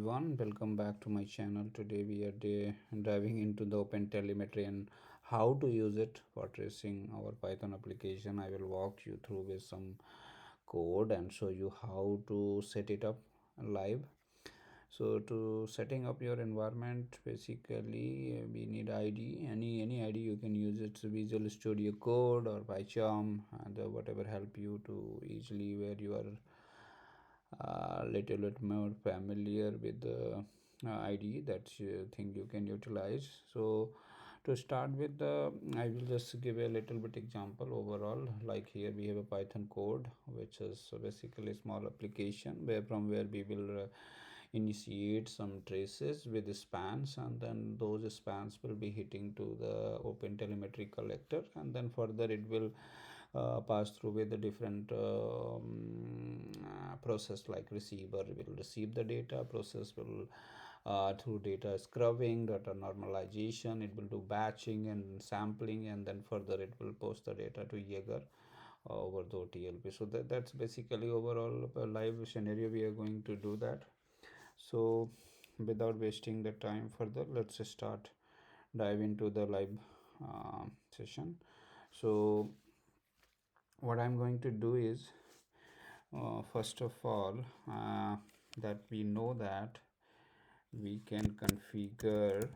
everyone, welcome back to my channel. Today we are diving into the OpenTelemetry and how to use it for tracing our Python application. I will walk you through with some code and show you how to set it up live. So to setting up your environment, basically we need ID. Any ID you can use it. So Visual Studio Code or PyCharm, and whatever help you to easily where you are little bit more familiar with the IDE that you think you can utilize. So to start with, I will just give a little bit example overall. Like here we have a Python code, which is basically a small application from where we will initiate some traces with the spans, and then those spans will be hitting to the OpenTelemetry collector, and then further it will pass through with the different process, like receiver will receive the data, process will through data scrubbing, data normalization, it will do batching and sampling, and then further it will post the data to Jaeger over the OTLP. So that's basically overall a live scenario we are going to do that. So without wasting the time further, let's start dive into the live session. So what I'm going to do is first of all that we know that we can configure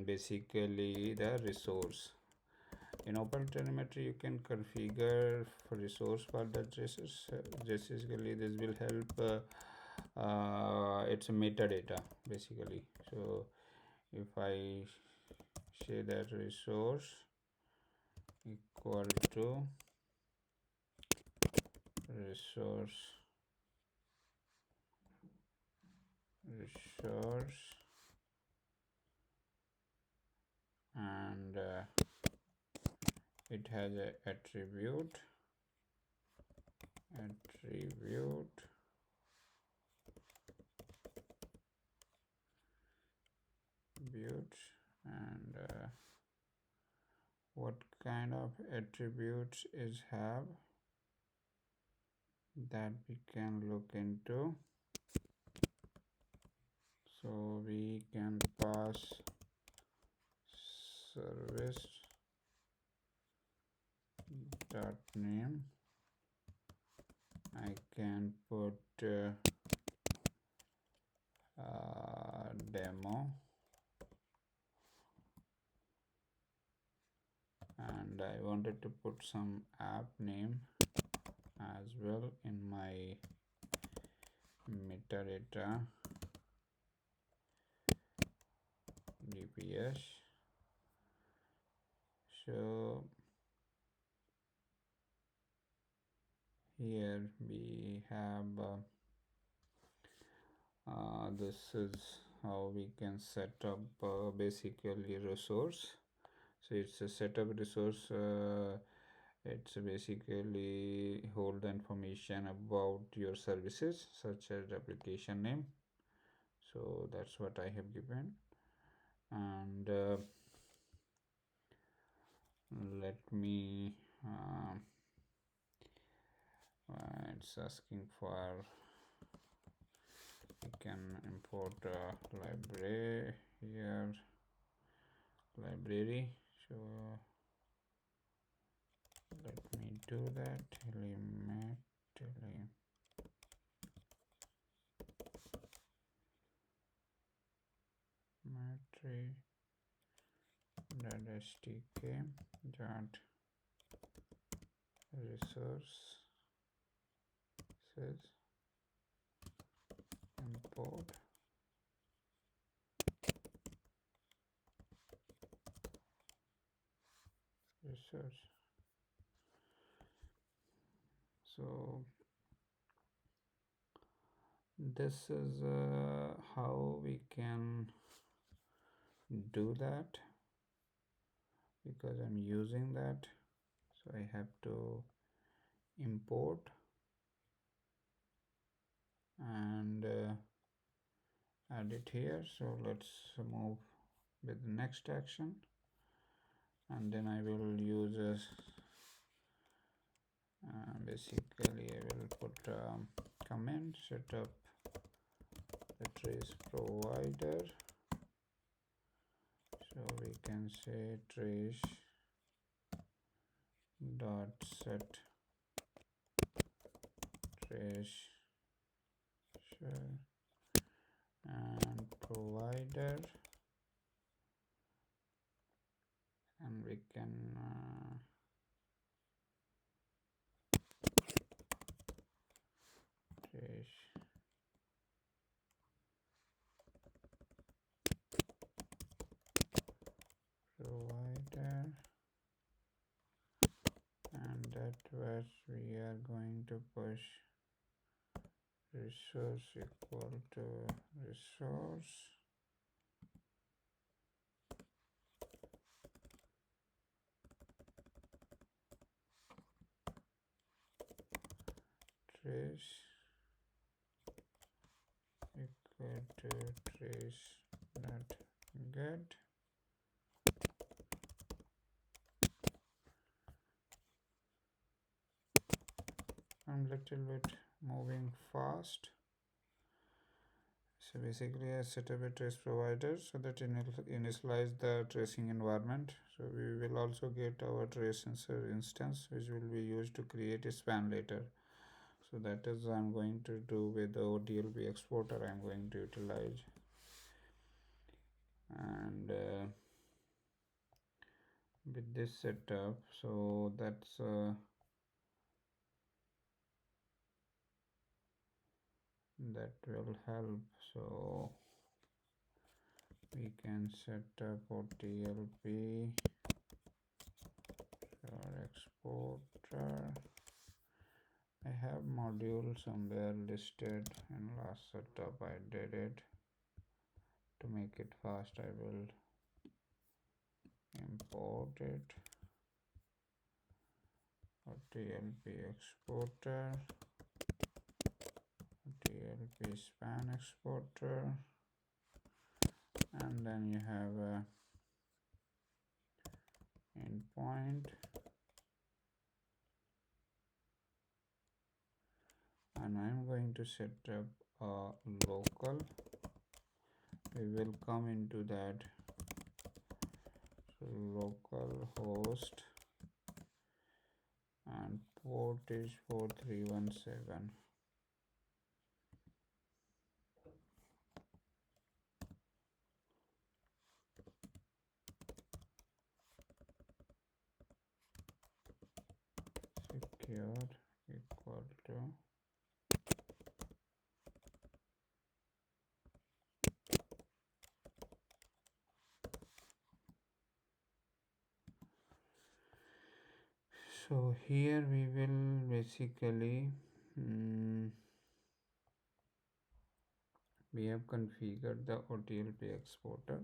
basically the resource in OpenTelemetry. You can configure for resource for the traces. Basically this will help it's a metadata basically. So if I say that resource equal to resource and it has a attribute and what kind of attributes is have that we can look into. So we can pass service dot name. I can put demo, and I wanted to put some app name as well in my metadata DPS. So here we have this is how we can set up basically resource. So it's a setup resource. It's basically hold the information about your services such as application name. So that's what I have given, and let me it's asking for we can import library here, library. So let me do that. Telemetry .stk dot resources import resource. So this is how we can do that, because I'm using that, so I have to import and add it here. So let's move with the next action, and then I will use basically I will put command setup trace provider. So we can say trace dot set trace and provider, and we can trace provider, and that was we are going to push resource equal to resource trace equal to trace dot get. I'm little bit moving fast. So basically I set up a trace provider so that initialize the tracing environment. So we will also get our trace sensor instance, which will be used to create a span later. So that is I'm going to do with the ODLP exporter I'm going to utilize. And with this setup, so that's that will help. So we can set up OTLP for exporter. I have module somewhere listed in last setup. I did it. To make it fast, I will import it. OTLP exporter, OTLP span exporter, and then you have a endpoint, and I'm going to set up a local. We will come into that. So local host and port is 4317. Secure equal to so here we will basically we have configured the OTLP exporter,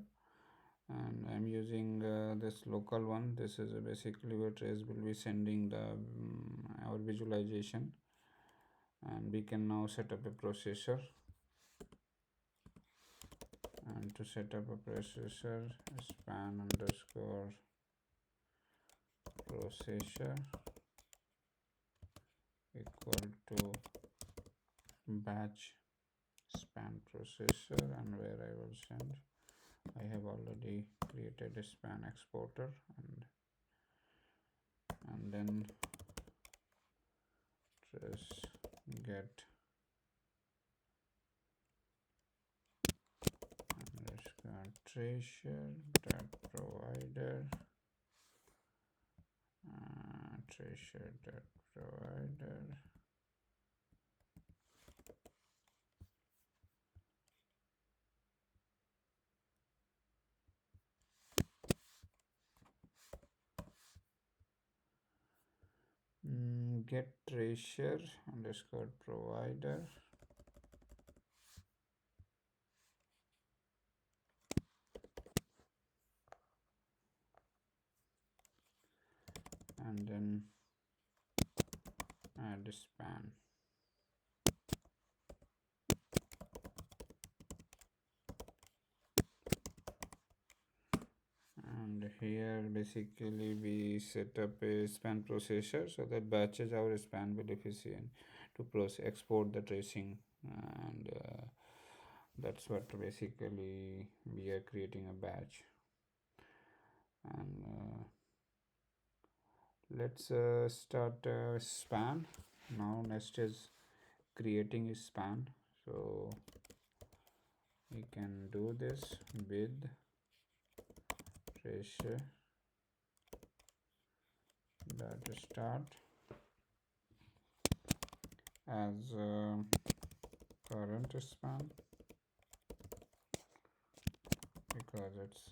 and I'm using this local one. This is basically where trace will be sending the our visualization, and we can now set up a processor. And to set up a processor, span underscore processor equal to batch span processor, and where I will send, I have already created a span exporter, and then just get underscore tracer dot provider tracer dot provider get tracer underscore provider, and then add span. And here basically we set up a span processor so that batches our span will efficient to export the tracing, and That's what basically we are creating a batch. And let's start a span. Now next is creating a span. So we can do this with tracer data start as current span, because it's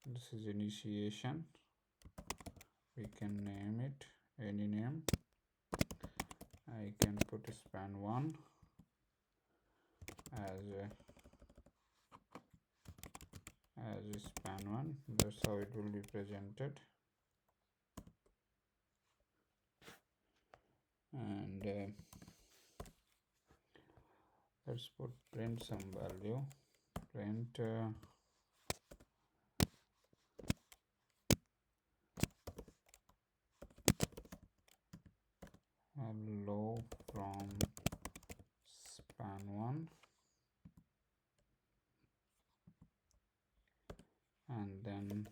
this is initiation. We can name it any name. I can put span 1 as span 1. That's how it will be presented. And let's put print some value. Print hello from span 1, and then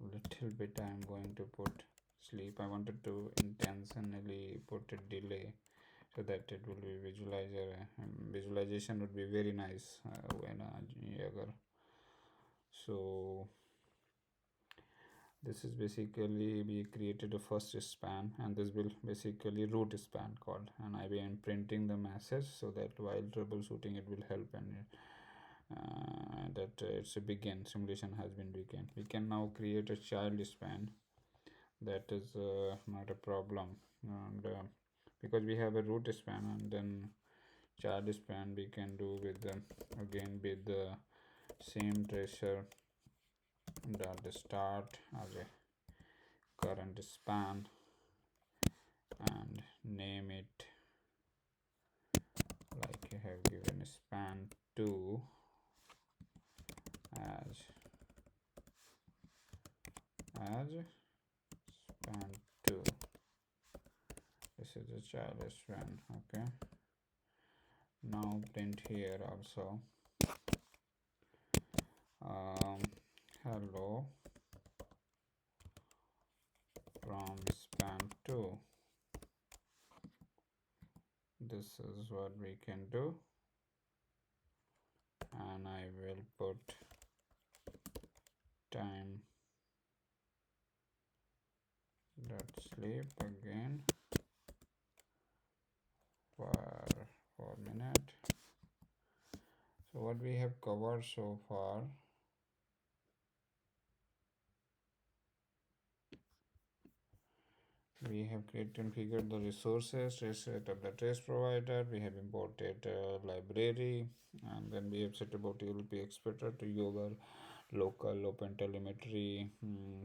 little bit I'm going to put sleep. I wanted to intentionally put a delay so that it will be visualization would be very nice when Jaeger. So this is basically we created a first span, and this will basically root span called, and I will printing the message so that while troubleshooting it will help, and that it's a begin simulation has been begun. We can now create a child span. That is not a problem, and because we have a root span and then child span, we can do with again with the same tracer dot start as a current span and name it like you have given span 2 as span 2. This is a child span. Okay, now print here also hello from span 2. This is what we can do, and I will put time dot sleep again for 4 minutes. So what we have covered so far, we have created and configured the resources, set up the trace provider, we have imported a library, and then we have set about TLP expector to Jaeger local OpenTelemetry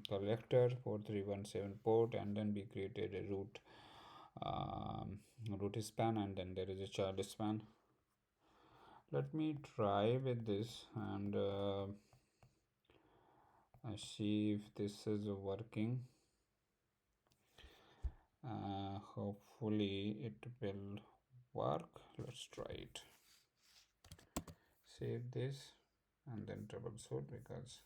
collector 4317 port, and then we created a root span, and then there is a child span. Let me try with this and see if this is working. Hopefully it will work. Let's try it. Save this and then troubleshoot, because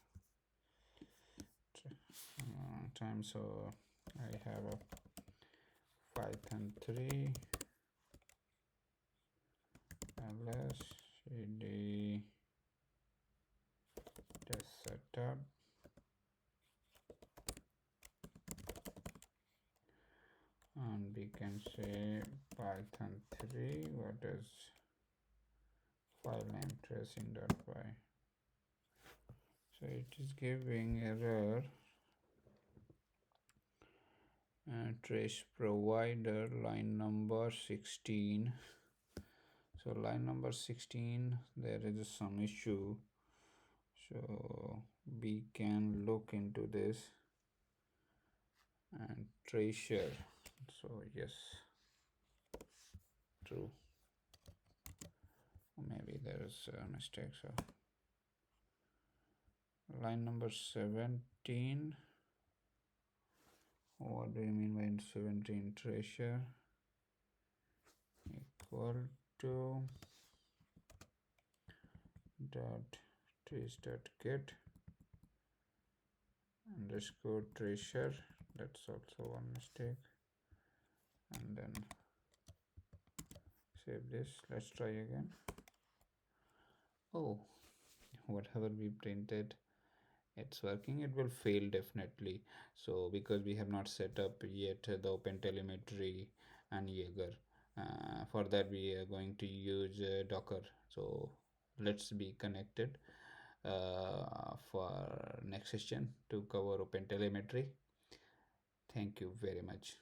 time. So I have a Python 3 ls cd test setup, and we can say Python 3, what is file name tracing.py. So it is giving error, trace provider line number 16. So line number 16 there is some issue, so we can look into this and tracer. So yes, true, maybe there is a mistake. So line number 17, what do you mean by 17 tracer? equal to dot trace dot get underscore tracer. That's also one mistake. And then save this. Let's try again. Oh, whatever we printed, it's working. It will fail definitely. So because we have not set up yet the OpenTelemetry and Jaeger, for that we are going to use Docker. So let's be connected for next session to cover OpenTelemetry. Thank you very much.